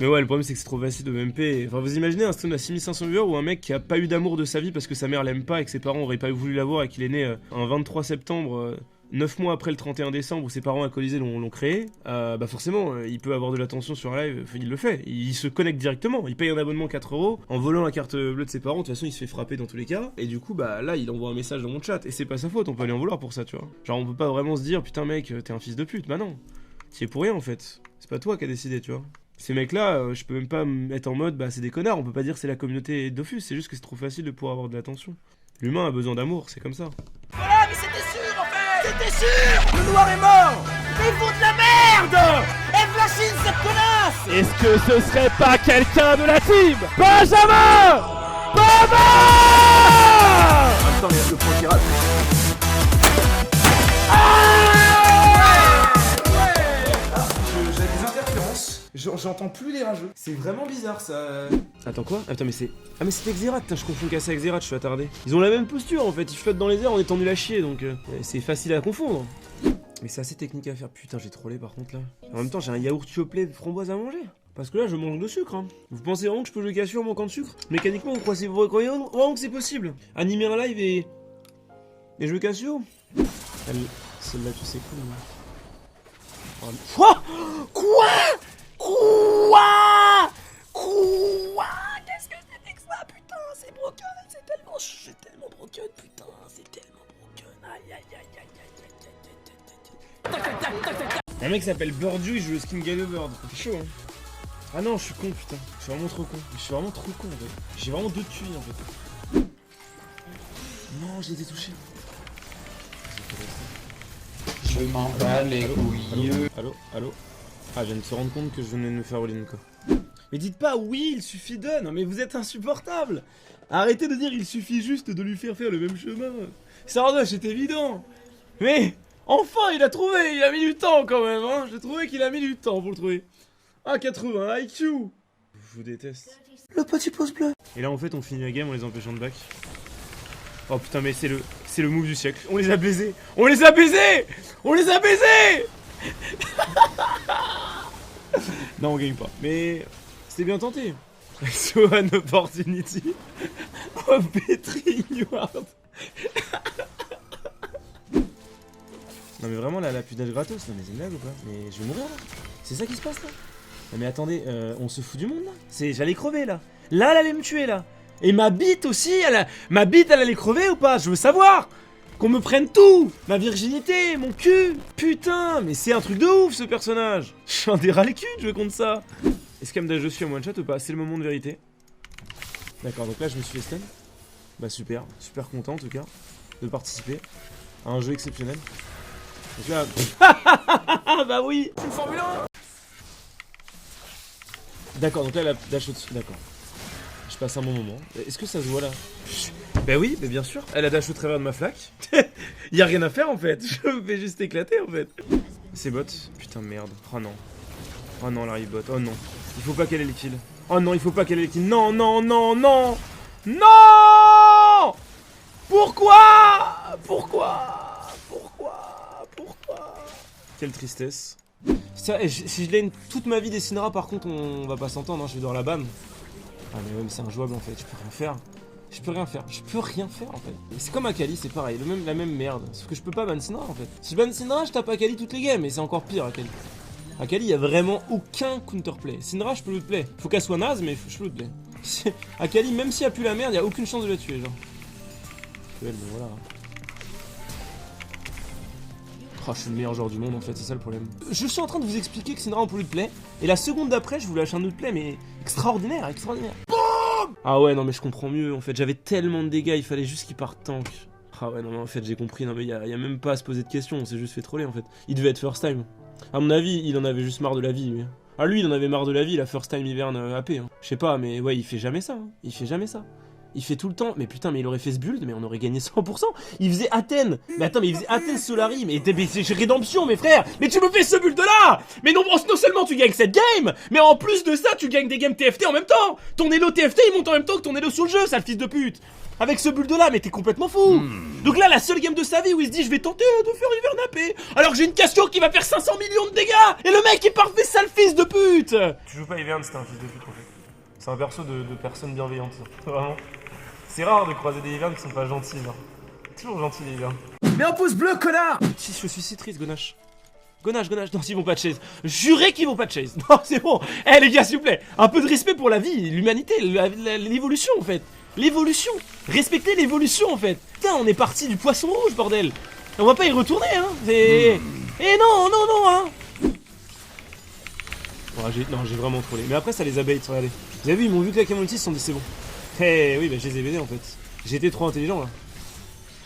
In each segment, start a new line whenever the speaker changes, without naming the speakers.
Mais ouais, le problème c'est que c'est trop facile de MP. Enfin, vous imaginez un stream à 6500 viewers ou un mec qui a pas eu d'amour de sa vie parce que sa mère l'aime pas et que ses parents auraient pas voulu l'avoir et qu'il est né un 23 septembre, 9 mois après le 31 décembre où ses parents alcoolisés l'ont créé, bah forcément, il peut avoir de l'attention sur un live, il le fait. Il se connecte directement, il paye un abonnement 4 € en volant la carte bleue de ses parents, de toute façon il se fait frapper dans tous les cas. Et du coup, bah là, il envoie un message dans mon chat et c'est pas sa faute, on peut lui en vouloir pour ça, tu vois. Genre, on peut pas vraiment se dire, putain mec, t'es un fils de pute, bah non. T'y es pour rien en fait. C'est pas toi qui as décidé, tu vois. Ces mecs-là, je peux même pas être en mode, bah c'est des connards, on peut pas dire c'est la communauté Dofus, c'est juste que c'est trop facile de pouvoir avoir de l'attention. L'humain a besoin d'amour, c'est comme ça.
Voilà, mais c'était sûr en fait. C'était sûr. Le noir est mort. Mais ils font de la merde. Et Flashine, cette connasse.
Est-ce que ce serait pas quelqu'un de la team Benjamin Baba
Attends, mais le point qui rate. J'ai des interférences. J'entends plus les rageux. C'est vraiment bizarre ça.
Attends quoi? Attends mais c'est... Ah mais c'est Xerath, je confonds Kassa avec Xerath, je suis attardé. Ils ont la même posture en fait, ils flottent dans les airs en étant nuls à chier donc c'est facile à confondre. Mais c'est assez technique à faire, putain j'ai trollé par contre là. En même temps j'ai un yaourt choplé de framboise à manger. Parce que là je manque de sucre hein. Vous pensez vraiment que je peux jouer Cassio en manquant de sucre? Mécaniquement vous croyez vraiment que c'est possible? Animer un live et jouer Cassio? Celle-là tu sais quoi? Quoi?
Quoi? Qu'est-ce que c'était que ça? Putain, c'est broken, c'est tellement broken, putain, c'est tellement broken. Aïe aïe aïe aïe aïe aïe aïe aïe aïe aïe.
Un mec s'appelle Bordeaux, il joue le skin Galobird. C'est chaud hein. Ah non, je suis con putain. Je suis vraiment trop con. Je suis vraiment trop con en fait. J'ai vraiment deux tuiles en fait. Non, j'ai été touché.
Je m'en bats les couilles.
Allô. Ah, je viens de se rendre compte que je venais de me faire all-in quoi. Mais dites pas oui, il suffit de... Non mais vous êtes insupportable. Arrêtez de dire il suffit juste de lui faire le même chemin. Sardoche, c'est évident. Mais enfin, il a trouvé, il a mis du temps quand même hein. J'ai trouvé qu'il a mis du temps pour le trouver. Ah, 80 IQ. Je vous déteste.
Le petit pouce bleu.
Et là en fait on finit la game en les empêchant de back. Oh putain mais c'est le move du siècle. On les a baisés. On les a baisés. Non on gagne pas. Mais c'était bien tenté. So an opportunity of bettering Ward. Non mais vraiment la pudage gratos. Non mais c'est une blague ou pas? Mais je vais mourir là. C'est ça qui se passe là? Non mais attendez, on se fout du monde là? J'allais crever là. Là elle allait me tuer là. Et ma bite aussi, ma bite elle allait crever ou pas? Je veux savoir. Qu'on me prenne tout. Ma virginité, mon cul. Putain, mais c'est un truc de ouf ce personnage. Je suis un des ras les culs de jouer contre ça. Est-ce qu'elle me je suis à one shot ou pas? C'est le moment de vérité. D'accord, donc là je me suis fait stun. Bah super, super content en tout cas de participer à un jeu exceptionnel. Donc là... bah oui.
C'est une Formule 1.
D'accord, donc là la dash au-dessus, d'accord. Je passe un bon moment. Est-ce que ça se voit là? Bah oui, mais bien sûr. Elle a dash au travers de ma flaque. Y'a rien à faire en fait. Je me fais juste éclater en fait. C'est bot. Putain merde. Oh non. Oh non, la bot. Oh non. Il faut pas qu'elle ait le kill. Oh non, il faut pas qu'elle ait le kill. Non, non, non, non. Non. Pourquoi? Quelle tristesse. Ça, si je lane toute ma vie des Syndra, par contre, on va pas s'entendre, hein, je vais devoir la ban. Ah mais ouais, mais c'est injouable en fait, je peux rien faire. Je peux rien faire en fait. C'est comme Akali, c'est pareil, la même merde. Sauf que je peux pas ban Syndra en fait. Si je ban Syndra, je tape Akali toutes les games, et c'est encore pire Akali. Akali, y a vraiment aucun counterplay. Syndra, je peux l'outplay. Faut qu'elle soit naze, mais je peux l'outplay. Akali, même s'il y a plus la merde, y a aucune chance de la tuer, genre. Elle, mais voilà. Oh, je suis le meilleur joueur du monde en fait, c'est ça le problème. Je suis en train de vous expliquer que Syndra on peut l'outplay, et la seconde d'après, je vous lâche un outplay, mais extraordinaire. Boum. Ah ouais, non mais je comprends mieux, en fait, j'avais tellement de dégâts, il fallait juste qu'il parte tank. Ah ouais, non mais en fait, j'ai compris, non mais y a même pas à se poser de questions, on s'est juste fait troller en fait. Il devait être first time. À mon avis, il en avait juste marre de la vie, lui. Ah lui, il en avait marre de la vie, la first time hiverne AP. Hein. Je sais pas, mais ouais, il fait jamais ça. Hein. Il fait jamais ça. Il fait tout le temps. Mais putain, mais il aurait fait ce build, mais on aurait gagné 100%. Il faisait Athènes. Mais attends, mais il faisait Athènes Solari. Mais c'est rédemption, mes frères. Mais tu me fais ce build là. Mais non seulement tu gagnes cette game, mais en plus de ça, tu gagnes des games TFT en même temps. Ton elo TFT, il monte en même temps que ton elo sur le jeu, sale fils de pute. Avec ce build là, mais t'es complètement fou. Donc là, la seule game de sa vie où il se dit je vais tenter de faire Hivernapé. Alors j'ai une Cassio qui va faire 500 millions de dégâts. Et le mec est parfait, sale fils de pute. Tu joues pas Hivern, c'était un fils de pute en fait. C'est un perso de personne bienveillante, ça. Vraiment. C'est rare de croiser des Hiverns qui sont pas gentils, là. Toujours gentils les Hiverns.
Mais un pouce bleu, connard!
Si, je suis si triste, Gonache. Gonache, non, ils vont pas de chase. Jurez qu'ils vont pas de chase. Non, c'est bon. Eh les gars, s'il vous plaît, un peu de respect pour la vie, l'humanité, l'évolution en fait. L'évolution. Respectez l'évolution en fait. Putain, on est parti du poisson rouge, bordel. On va pas y retourner, hein. C'est... Eh non, hein. Oh, j'ai vraiment trollé. Mais après, ça les a bait, regardez. Vous avez vu, ils m'ont vu claquer mon ulti, ils se sont dit c'est bon. Eh oui, bah je les ai baisés en fait. J'ai été trop intelligent là.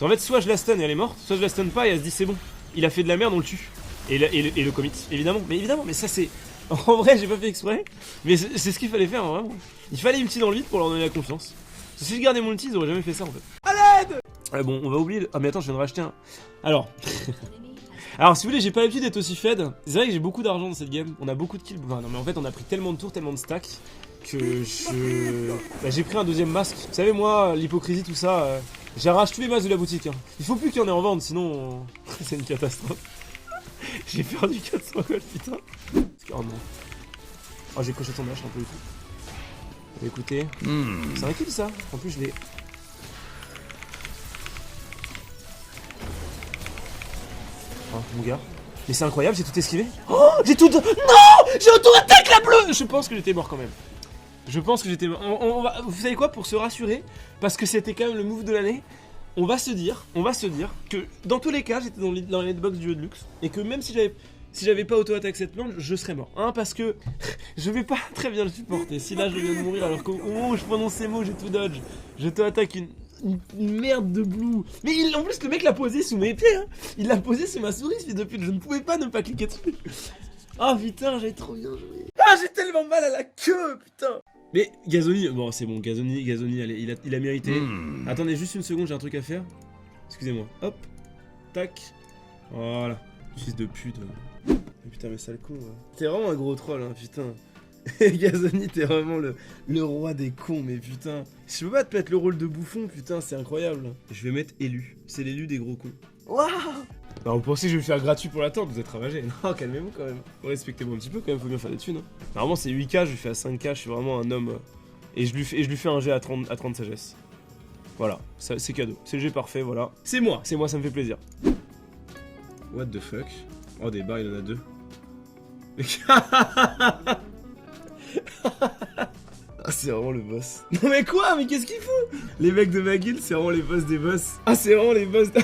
En fait, soit je la stun et elle est morte, soit je la stun pas et elle se dit c'est bon. Il a fait de la merde, on le tue. Et le commit, évidemment. Mais ça c'est... En vrai, j'ai pas fait exprès. Mais c'est ce qu'il fallait faire, vraiment. Il fallait ulti dans le vide pour leur donner la confiance. Si je gardais mon ulti, ils auraient jamais fait ça en fait.
À l'aide!
Ah bon, on va oublier... Ah mais attends, je viens de racheter un... Alors... Alors si vous voulez, j'ai pas l'habitude d'être aussi fed. C'est vrai que j'ai beaucoup d'argent dans cette game. On a beaucoup de kills. Enfin, non mais en fait, on a pris tellement de tours, tellement de stacks que j'ai pris un deuxième masque. Vous savez, moi, l'hypocrisie, tout ça, j'arrache tous les masques de la boutique. Hein. Il faut plus qu'il y en ait en vente, sinon c'est une catastrophe. J'ai perdu 400 gold, putain. Oh non. Oh, j'ai coché son match un peu et tout. Écoutez, c'est un kill ça. En plus, je l'ai. Oh, mon gars. Mais c'est incroyable, j'ai tout esquivé. Oh, j'ai tout... Non, j'ai auto-attaque la bleue. Je pense que j'étais mort quand même. Je pense que j'étais mort. Vous savez quoi, pour se rassurer, parce que c'était quand même le move de l'année, on va se dire que dans tous les cas, j'étais dans les netbox du jeu de luxe, et que même si j'avais pas auto-attaque cette merde, je serais mort. Hein, parce que je vais pas très bien le supporter. Si là je viens de mourir alors qu'au moment où je prononce ces mots, j'ai tout dodge. Je auto-attaque une merde de blue. Mais en plus le mec l'a posé sous mes pieds, hein. Il l'a posé sous ma souris, ce fils de pute. Je ne pouvais pas ne pas cliquer dessus. Ah putain, j'ai trop bien joué. Ah, j'ai tellement mal à la queue, putain. Mais Gazoni, bon c'est bon, Gazoni allez, il a mérité. Attendez juste une seconde, j'ai un truc à faire. Excusez-moi. Hop. Tac. Voilà. Fils de pute. Putain mais sale con. T'es vraiment un gros troll, hein, putain. Gazoni, t'es vraiment le roi des cons, mais putain. Je peux pas te mettre le rôle de bouffon, putain, c'est incroyable. Je vais mettre élu. C'est l'élu des gros cons. Waouh. Non, vous pensez que je vais le faire gratuit pour l'attente, vous êtes ravagé. Non, calmez-vous quand même. Respectez-moi un petit peu quand même, faut bien faire des thunes. Hein. Normalement, c'est 8K, je lui fais à 5K, je suis vraiment un homme. Et je lui fais un jet à 30 sagesse. Voilà, c'est cadeau. C'est le jet parfait, voilà. C'est moi, ça me fait plaisir. What the fuck? Oh, des barres, il en a 2. Ah, c'est vraiment le boss. Non mais quoi? Mais qu'est-ce qu'il fout? Les mecs de ma guilde, c'est vraiment les boss des boss. Ah, c'est vraiment les boss de...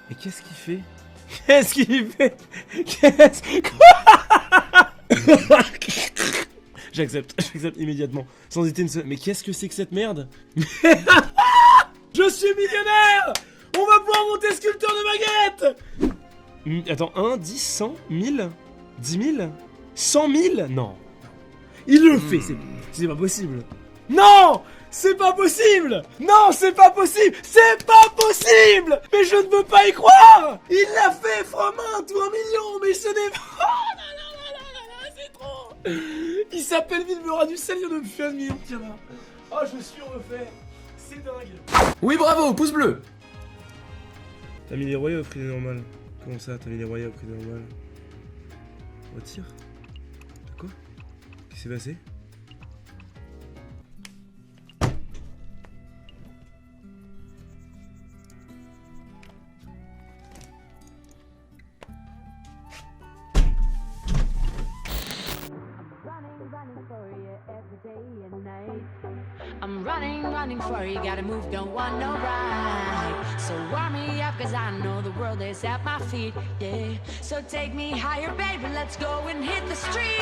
Mais qu'est-ce qu'il fait? Qu'est-ce qu'il fait? J'accepte immédiatement, sans hésiter une seule. Mais qu'est-ce que c'est que cette merde? Je suis millionnaire! On va pouvoir monter sculpteur de baguette! Attends, 1, 10, 100, 1000, 10 000, 100 000? Non. Il le fait, c'est pas possible. Non! C'est pas possible! Non, c'est pas possible! C'est pas possible! Mais je ne peux pas y croire! Il l'a fait, from 1 ou 1 million, mais ce n'est pas... Oh là là là là là, c'est trop! Il s'appelle Vilmera du Sel, il vient de me faire 1 million de tirs. Oh, je suis refait. C'est dingue.
Oui, bravo, pouce bleu.
T'as mis les royaux au prix normal. Comment ça, t'as mis les royaux au prix normal? Retire? Quoi? Qu'est-ce qui s'est passé?
I'm running for you, gotta move, don't want no ride. So warm me up, cause I know the world is at my feet, yeah. So take me higher, baby, let's go and hit the street.